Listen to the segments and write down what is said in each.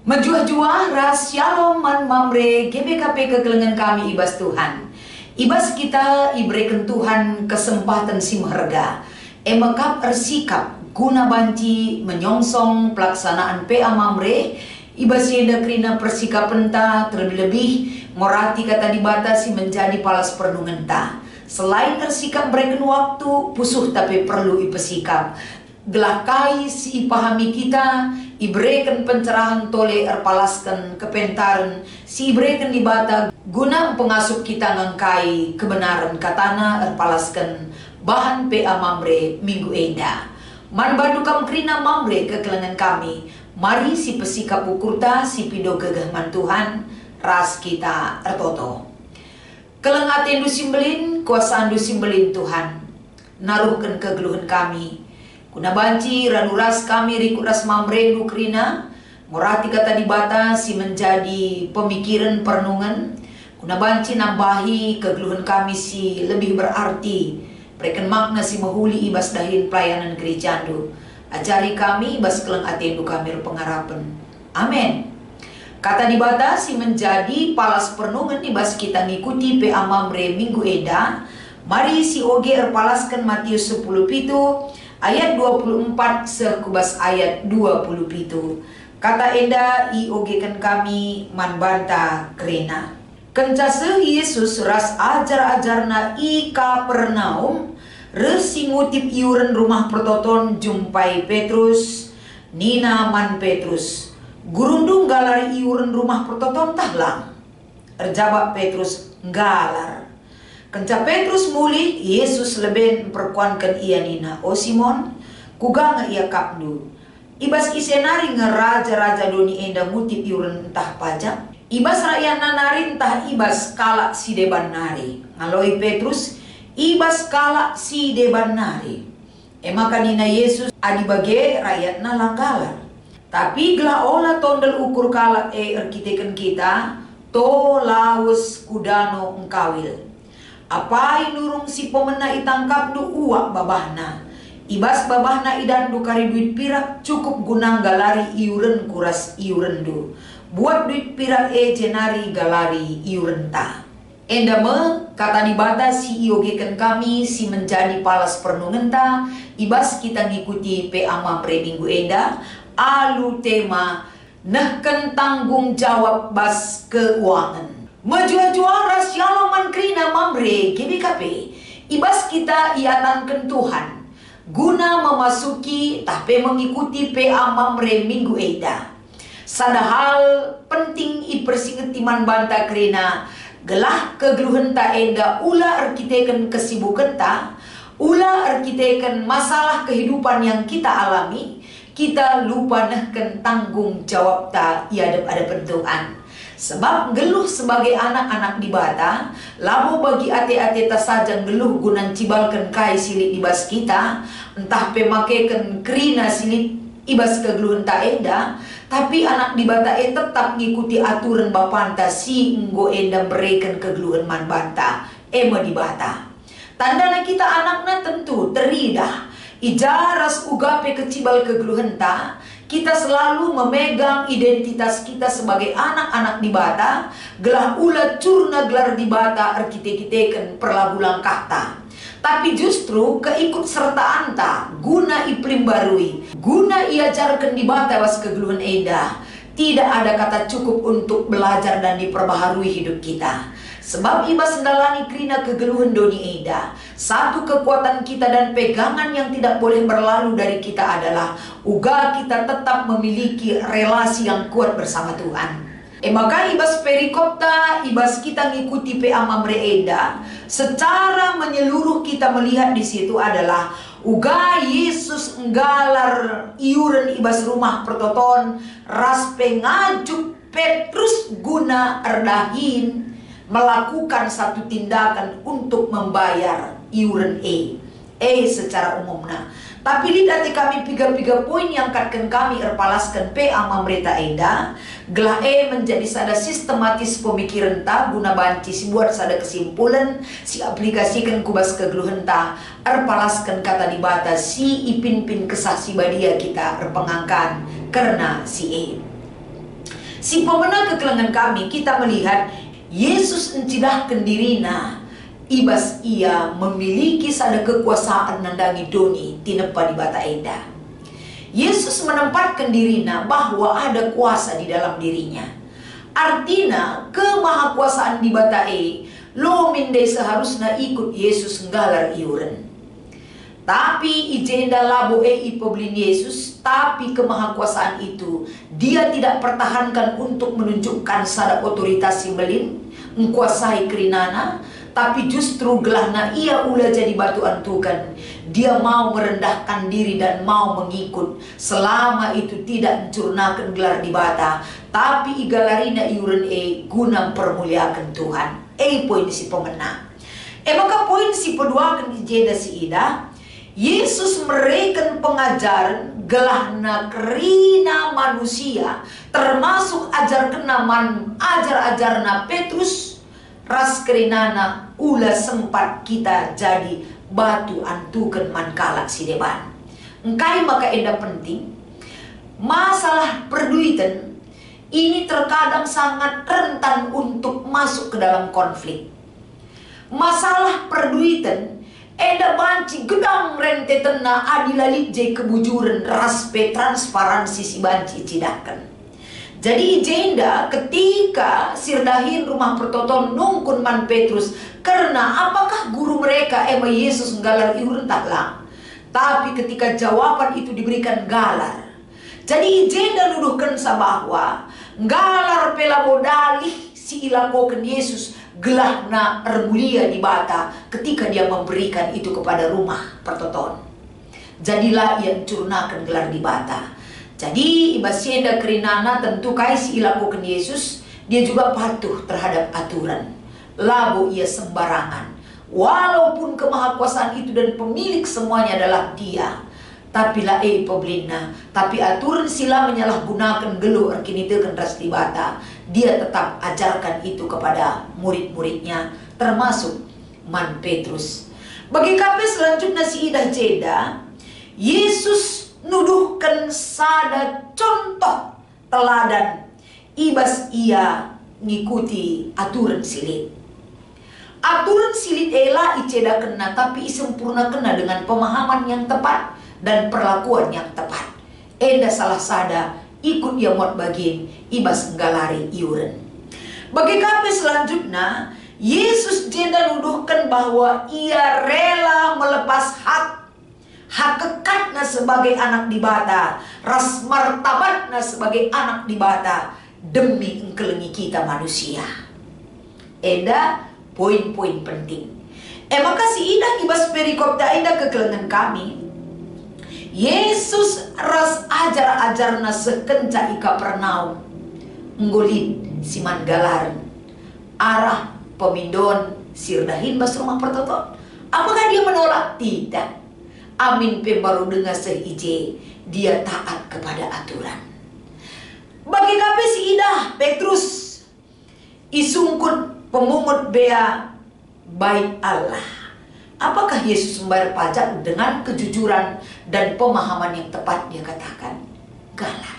Menjuah-juah ras shalom man mamre GBKP kegelengan kami ibas Tuhan. Ibas kita iberikan Tuhan kesempatan si maharga. Emakap ersikap guna banci menyongsong pelaksanaan PA mamre. Ibas yenda krina persikap penta terlebih-lebih ngorati kata dibatasi menjadi palas pernungan ta. Selain ersikap berikan waktu pusuh tapi perlu ipesikap. Gelakai si pahami kita, iberikan pencerahan tole erpalaskan kepentaran, si iberikan dibata guna pengasup kita ngangkai kebenaran katana erpalaskan bahan PA mamre minggu eda. Man badukam krina mamre kekelengan kami, mari si pesikap ukurta si pido gegahman Tuhan, ras kita ertoto. Kelengatin du simbelin, kuasaan du simbelin Tuhan, naruhkan kegeluhan kami. Kuna banci ranuras kami rikuras mamre nukrina morati kata dibata si menjadi pemikiran perenungan. Kuna banci nambahi kegeluhan kami si lebih berarti berikan makna si mahuli ibas dahin pelayanan gereja du. Ajari kami ibas keleng atendu kami pengharapan. Amin. Kata dibata si menjadi palas perenungan ibas kita ngikuti PA mamre minggu eda. Mari si oge erpalaskan Matius 10 pitu ayat 24 sekubas ayat 20 pitu. Kata enda iogekan kami manbanta krena. Kencase Yesus ras ajar-ajarna i Kapernaum resi ngutip iuran rumah pertoton jumpai Petrus, Nina man Petrus. Gurundung galar iuran rumah pertoton tahlang. Erjabak Petrus galar. Kenca Petrus muli, Yesus leben perkuankan ia nina. O Simon, kuga nga ia kapdu. Ibas isenari nga raja-raja doni enda ngutip iuran entah pajak. Ibas rakyat nanari entah ibas kalak si deban nari. Ngaloi Petrus, ibas kalak si deban nari. Maka nina Yesus adibage rakyat na langgalar. Tapi gela ola tondel ukur kalak erkiteken kita, to laus kudano engkawil. Apai nurung si pemena itangkap du uak babahna. Ibas babahna idan du kari duit pirak cukup gunang galari iuren kuras iuren du. Buat duit pirak jenari galari iuren ta. Endame kata dibata si iogekan kami si menjadi palas pernungan ta. Ibas kita ngikuti PA mamre minggu enda. Alu tema nehken tanggung jawab bas keuangan. Menjual-jual ras yaloman krina mamre GBKP. Ibas kita iatankan Tuhan guna memasuki tapi mengikuti PA mamre minggu eda. Sadahal penting ipersingetiman banta krina gelah kegeluhan ta enda ula arkiteken kesibukan ta, ula arkiteken masalah kehidupan yang kita alami, kita lupa nehken tanggung jawab ta iadep-adepen Tuhan. Sebab geluh sebagai anak-anak dibata, labo bagi ate-ate ta saja geluh gunan cibalkan kai silit ibas kita, entah pemakekan krina silit ibas kegeluhan ta enda, tapi anak dibata tetap ngikuti aturan bapanta si enggo enda berikan kegeluhan man banta, ema dibata. Tandana kita anakna tentu teridah, ijaras ugape kecibal kegeluhan ta, kita selalu memegang identitas kita sebagai anak-anak dibata, gelah ulat curna gelar dibata arkite-kiteken perlagu langkah ta. Tapi justru keikut sertaan ta guna iplim barui, guna iajarkan dibata was kegeluhan eda. Tidak ada kata cukup untuk belajar dan diperbaharui hidup kita. Sebab ibas ndalani krina kegeluhan doni eda. Satu kekuatan kita dan pegangan yang tidak boleh berlalu dari kita adalah uga kita tetap memiliki relasi yang kuat bersama Tuhan. Maka ibas perikopta, ibas kita ngikuti PA mamre eda. Secara menyeluruh kita melihat di situ adalah uga Yesus nggalar iuran ibas rumah pertoton ras pengajuk Petrus guna erdahin melakukan satu tindakan untuk membayar iuran secara umumnya. Tapi lihat kami piga-piga poin yang katkan kami erpalaskan ama mereka eda gelah menjadi sada sistematis pemikiran ta guna banci si buat sada kesimpulan si aplikasikan kubas kegeluhan ta erpalaskan kata dibata si ipin-pin kesah si badia kita erpengangkan karena si pemenang kekelengan kami kita melihat Yesus encidahkan dirina ibas ia memiliki sada kekuasaan nandangi doni tinepa di bata enda. Yesus menempatkan dirinya bahwa ada kuasa di dalam dirinya. Artinya kemahakuasaan di bata lo minde seharusnya ikut Yesus nggalar iuren. Tapi ijenda labo ipoblin Yesus, tapi kemahakuasaan itu dia tidak pertahankan untuk menunjukkan sada otoritas simbolin mengkuasai kerinana, tapi justru gelahna ia ulah jadi batu antukan. Dia mau merendahkan diri dan mau mengikut selama itu tidak mencurnakan gelar di bata, tapi igalarina iuren guna permuliakan Tuhan. Poin si pemenang. Maka poin si kedua akan dijeda si ida. Yesus mereken pengajaran gelahna kerina manusia, termasuk ajar kenaman ajar-ajarna Petrus ras kerinana ulah sempat kita jadi batu antukan mankala si deban. Engkai maka enda penting masalah perduitan ini terkadang sangat rentan untuk masuk ke dalam konflik. Masalah perduitan enda banci gedang rente tena adilalit jai kebujuran raspe transparansi si banci cidakan. Jadi jenda ketika sirdahin rumah pertoton nungkun man Petrus karena apakah guru mereka Yesus nggalar iuren taklah. Tapi ketika jawaban itu diberikan galar. Jadi jenda nuduhkan bahwa nggalar pela modali si ilakokan Yesus gelahna ermulia di bata ketika dia memberikan itu kepada rumah pertoton. Jadilah ia curnakan gelar di bata. Jadi ibasienda kerinana tentu si ilakokan Yesus dia juga patuh terhadap aturan. Labo ia sembarangan. Walaupun kemahakuasaan itu dan pemilik semuanya adalah dia. Tapi lah poblina. Tapi aturan sila menyalahgunakan gelu erkinitekan ras di bata. Dia tetap ajarkan itu kepada murid-muridnya termasuk man Petrus. Bagi kape selanjutnya si idah jeda Yesus nuduhkan sada contoh teladan ibas ia ngikuti aturan silit. Aturan silit ela iceda kena tapi isempurna kena dengan pemahaman yang tepat dan perlakuan yang tepat. Enda salah sada ikut ia muat bagian ibas nggalari iuren. Bagi kape selanjutnya Yesus jeda nuduhkan bahwa ia rela melepas hak hakikatnya sebagai anak di bata, ras martabatnya sebagai anak di bata demi engkelengi kita manusia. Eda poin-poin penting. Maka si ida ibas perikop da eda kekelengan kami. Yesus ras ajar-ajarna sekenca ika pernaum nggolit siman galaran arah pemindon sirdahin bas rumah pertoton. Apakah dia menolak? Tidak. Amin baru dengar seije dia taat kepada aturan. Bagi kape si idah Petrus isungkut pemungut bea baik Allah. Apakah Yesus membayar pajak dengan kejujuran dan pemahaman yang tepat? Dia katakan galah.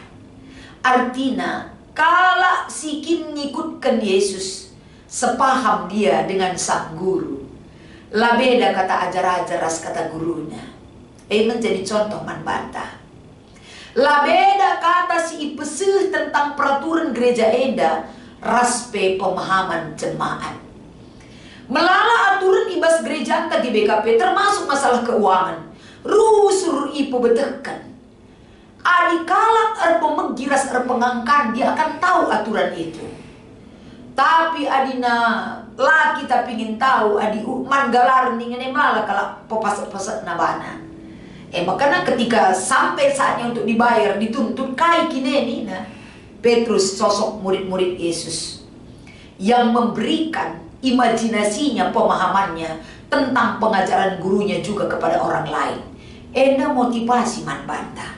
Artinya kala sikin ngikutkan Yesus sepaham dia dengan sang guru. Lah beda kata ajar-ajar ras kata gurunya. Menjadi contoh man bantah. Lah beda kata si ipesih tentang peraturan gereja eda raspe pemahaman jemaat. Melala aturan ibas gereja anta di BKP termasuk masalah keuangan. Rusur ipu betekan. Adikala erpemegiras erpengangkan dia akan tahu aturan itu. Tapi adina lah kita pingin tahu adi manggalar ningene melala kalau popas-popas nabana. Makanya ketika sampai saatnya untuk dibayar dituntut kai kineni nah Petrus sosok murid-murid Yesus yang memberikan imajinasinya, pemahamannya tentang pengajaran gurunya juga kepada orang lain. Enda motivasi man banta.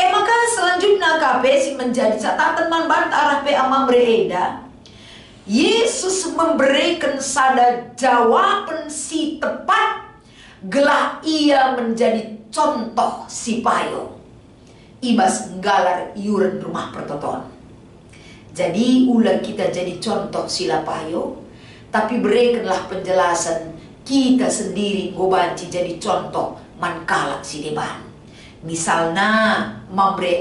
Maka selanjutnya KPC menjadi catatan man banta arah pe amamre enda. Yesus memberikan sada jawaban si tepat, gelah ia menjadi contoh si payo. Ibas nggalar iuran rumah pertoton. Jadi ulang kita jadi contoh sila payo, tapi berikanlah penjelasan kita sendiri gobanci jadi contoh mankalak si deban. Misalnya mambre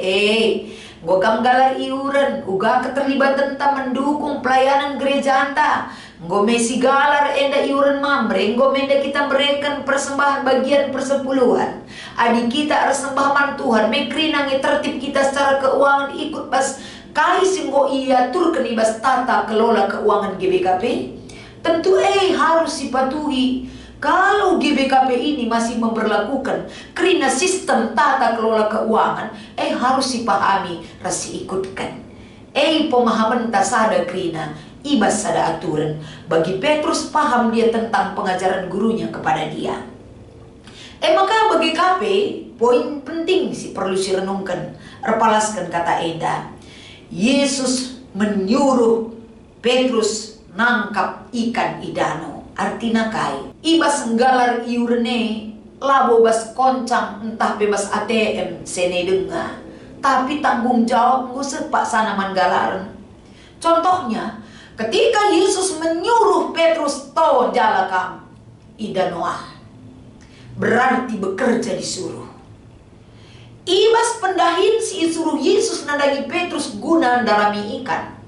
gogam galar iuran, uga keterlibatan ta mendukung pelayanan gereja anta. Ngo mesi galar enda iuran mamre, ngo menda kita berikan persembahan bagian persepuluhan. Adik kita harus sembahman Tuhan, mekrinangi tertib kita secara keuangan ikut pas kali singgo ia turkan ibas tata kelola keuangan GBKP. Tentu harus dipatuhi. Kalau GBKP ini masih memperlakukan karena sistem tata kelola keuangan, harus dipahami, harus diikutkan. Pemahaman tak sada karena ibas sada aturan. Bagi Petrus paham dia tentang pengajaran gurunya kepada dia. Maka bagi KP, poin penting sih perlu renungkan, repalaskan kata Enda. Yesus menyuruh Petrus nangkap ikan idano. Artinya kai ibas nggalar iurne labo bas koncang entah bebas ATM sene denga, tapi tanggung jawab ngusep pak sana manggalaran. Contohnya ketika Yesus menyuruh Petrus to jalakam idanoah, berarti bekerja disuruh. Ibas pendahin si suruh Yesus nandangi Petrus guna darami ikan.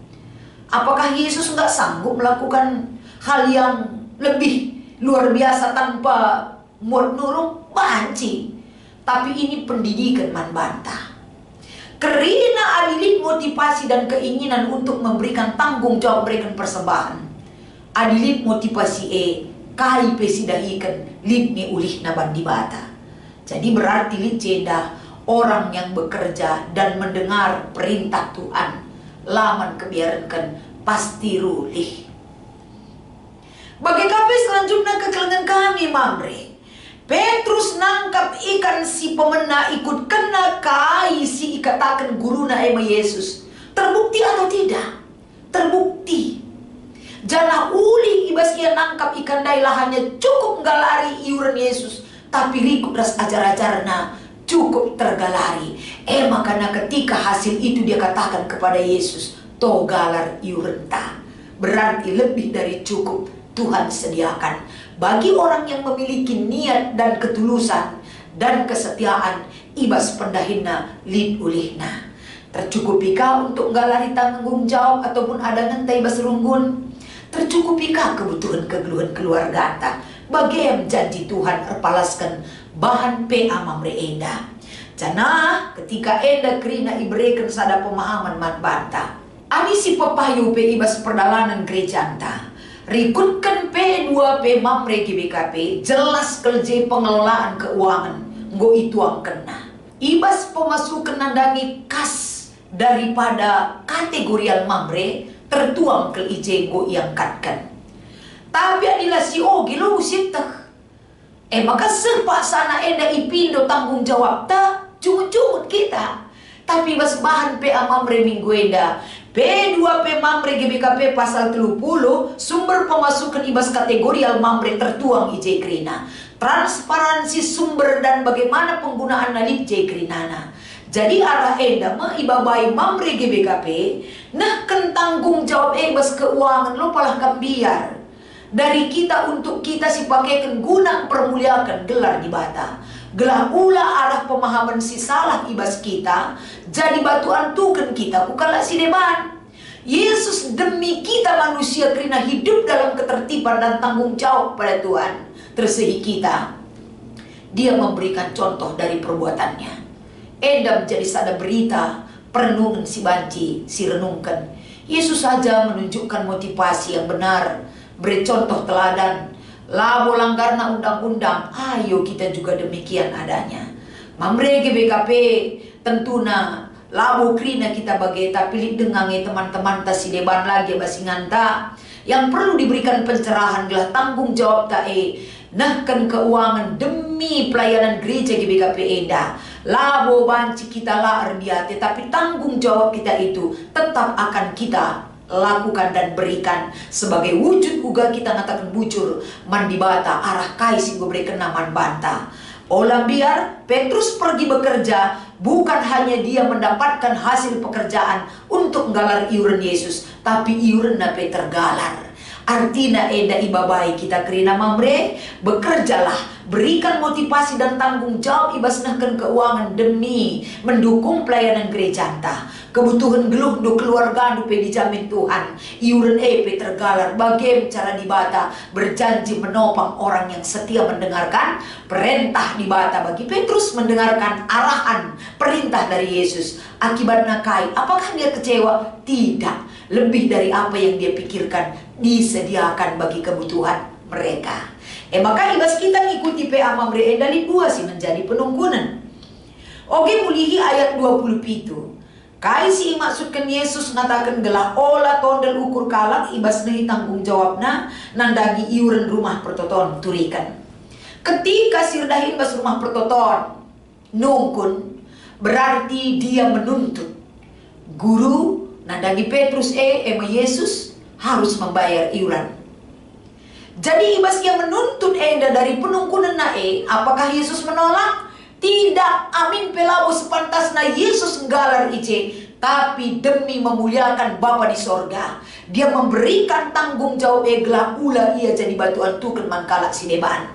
Apakah Yesus nggak sanggup melakukan hal yang lebih luar biasa tanpa nurung? Banci. Tapi ini pendidikan man bantah. Karena adilit motivasi dan keinginan untuk memberikan tanggung jawab, berikan persembahan. Adilit motivasi kai pesidahikan litni ulih naban di bata. Jadi berarti lit cenda orang yang bekerja dan mendengar perintah Tuhan, laman kebiarankan pasti rulih. Bagi kami selanjutnya kekelengan kami mamre. Petrus nangkap ikan si pemena ikut kena kai si ikatakan guruna ema Yesus. Terbukti atau tidak? Terbukti. Jana uli ibas ia nangkap ikan dailah hanya cukup galari iuran Yesus. Tapi rikut ras ajar-ajarna cukup tergalari. Makanya ketika hasil itu dia katakan kepada Yesus, to galar iuran ta. Berarti lebih dari cukup Tuhan sediakan bagi orang yang memiliki niat dan ketulusan dan kesetiaan. Ibas pendahina lid ulihna. Tercukupikah untuk galari tanggung jawab ataupun ada ngentai bas runggun? Tercukupikah kebutuhan kegeluhan keluarga anta? Bagaimana janji Tuhan erpalaskan bahan pe amamre enda. Jana ketika enda kerina iberikan sada pemahaman man banta. Ani si pepayu pe ibas perdalanan gereja anta. Rikutkan P2P mamre GBKP jelas kerja pengelolaan keuangan nggo itu ang kena. Ibas pemasukan nandangi kas daripada kategorial mamre tertuang ke IJ nggo yang katkan. Tapi adalah si ogi lo sitah. Maka sepak sana enda ipindo tanggung jawab ta cungut-cungut kita. Tapi bas bahan PA mamre minggu enda P2P mamre GBKP pasal 30 sumber pemasukan ibas kategorial mamre tertuang IJ Krina. Transparansi sumber dan bagaimana penggunaan nalit J Krinana. Jadi arah enda ibabai mamre GBKP nah kentanggung jawab ibas keuangan lo palah kambiar. Dari kita untuk kita si pakaikan guna permuliakan gelar di bata. Gelar ula arah pemahaman si salah ibas kita. Jadi batuan tuken kita bukanlah si deban. Yesus demi kita manusia karena hidup dalam ketertiban dan tanggung jawab pada Tuhan. Tersehi kita. Dia memberikan contoh dari perbuatannya. Enda menjadi sada berita perenungan si banci, si renungkan. Yesus saja menunjukkan motivasi yang benar. Beri contoh teladan. Labo langgarna undang-undang. Ayo kita juga demikian adanya. Mamre GBKP tentuna labo krina kita bagai tapi dengangi teman-teman ta si deban lagi basinganta. Yang perlu diberikan pencerahan adalah tanggung jawab tae nahkan keuangan demi pelayanan gereja GBKP Enda. Labo banci kita laar dia, tetapi tanggung jawab kita itu tetap akan kita lakukan dan berikan sebagai wujud uga kita ngatakan bujur mandi bata arah kaisi berikan naman banta. Olah biar Petrus pergi bekerja, bukan hanya dia mendapatkan hasil pekerjaan untuk nggalar iuran Yesus, tapi iuran na Peter galar. Artinya eda ibabai kita kerina mamre, bekerjalah, berikan motivasi dan tanggung jawab ibasnahkan keuangan demi mendukung pelayanan gereja anta. Kebutuhan geluh do keluarga do dijamin Tuhan. Iuran Peter galar bagaimana cara dibata berjanji menopang orang yang setia mendengarkan perintah dibata. Bagi Petrus mendengarkan arahan perintah dari Yesus. Akibatnya kai, apakah dia kecewa? Tidak. Lebih dari apa yang dia pikirkan disediakan bagi kebutuhan mereka. Maka ibas kita ngikuti PA mamre dari dua sih menjadi penunggunan. Oke mulihi ayat 27. Kai si maksudkan Yesus ngatakan gelah olah tondel ukur kalak ibas nehi tanggung jawabna nandagi iuran rumah pertoton turikan. Ketika sirdahin bas rumah pertoton nungkun berarti dia menuntut guru nandagi Petrus ema Yesus harus membayar iuran. Jadi ibas yang menuntut enda dari penungkunan nae, apakah Yesus menolak? Tidak, amin pelabo sepantasnya Yesus nggalar ice, tapi demi memuliakan Bapa di sorga, dia memberikan tanggung jawab egla ula ia jadi batuan tuken mangkala sineban.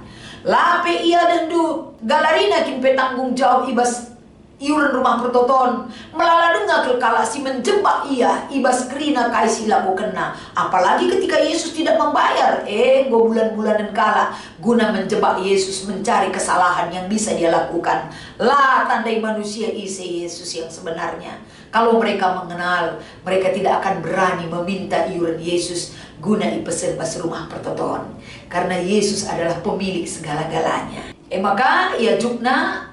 Lape ia dendu galarina kimpe tanggung jawab ibas iuran rumah pertoton melala dengar kelkala si menjebak ia ibas kerina kaisi laku kena. Apalagi ketika Yesus tidak membayar go bulan-bulanan kala guna menjebak Yesus mencari kesalahan yang bisa dia lakukan. Lah tandai manusia isi Yesus yang sebenarnya. Kalau mereka mengenal, mereka tidak akan berani meminta iuran Yesus guna ipesen pas rumah pertoton, karena Yesus adalah pemilik segala-galanya. Maka ia jukna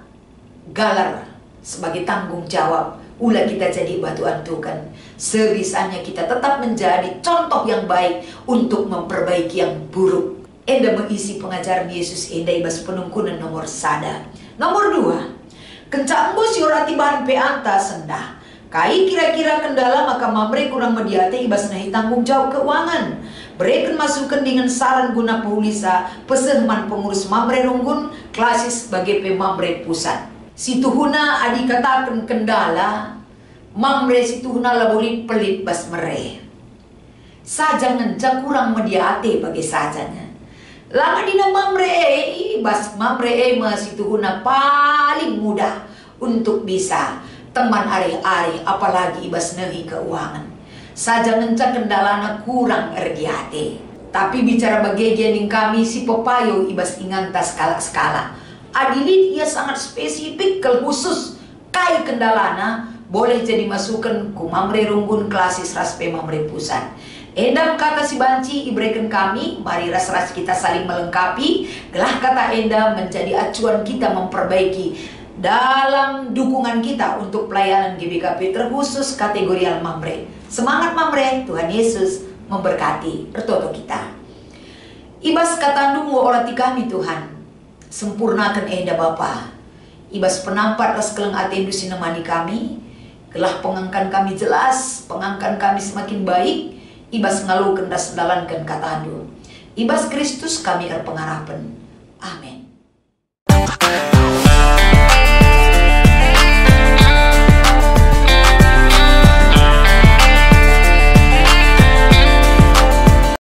galar sebagai tanggung jawab ulah kita jadi batu antukan. Sebisanya kita tetap menjadi contoh yang baik untuk memperbaiki yang buruk. Enda mengisi pengajaran Yesus enda ibas penungkunan nomor sada. Nomor 2, kencangmu siurati bahan peanta sendah. Kai kira-kira kendala maka mamre kurang mediate ibas nahi tanggung jawab keuangan. Berikan masukan dengan saran guna pulisa peseman pengurus mamre runggun klasis sebagai pemamre pusat. Situhuna adi katakan kendala mamre situhuna laboli pelit bas mere saja ngenca kurang mediate bagi sajanya lama dina mamre bas mamre situhuna paling mudah untuk bisa teman ari-ari apalagi ibas nehi keuangan saja ngenca kendalana kurang ergiate. Tapi bicara bagian kami si pepayo ibas inganta skala-skala adilin ia sangat spesifik khusus kai kendalana boleh jadi masukan ku mamre runggun klasis raspe mamre pusat. Endam kata si banci ibrekan kami, mari ras-ras kita saling melengkapi. Gelah kata enda menjadi acuan kita memperbaiki dalam dukungan kita untuk pelayanan GBKP terkhusus kategorial mamre. Semangat mamre, Tuhan Yesus memberkati ertoto kita. Ibas katandungu olati kami Tuhan, sempurnakan enda Bapa. Ibas penampat ras keleng atendu sinemani kami. Gelah pengangkan kami jelas, pengangkan kami semakin baik. Ibas ngalukan das dalankan kata andu. Ibas Kristus kami erpengarapan. Amin.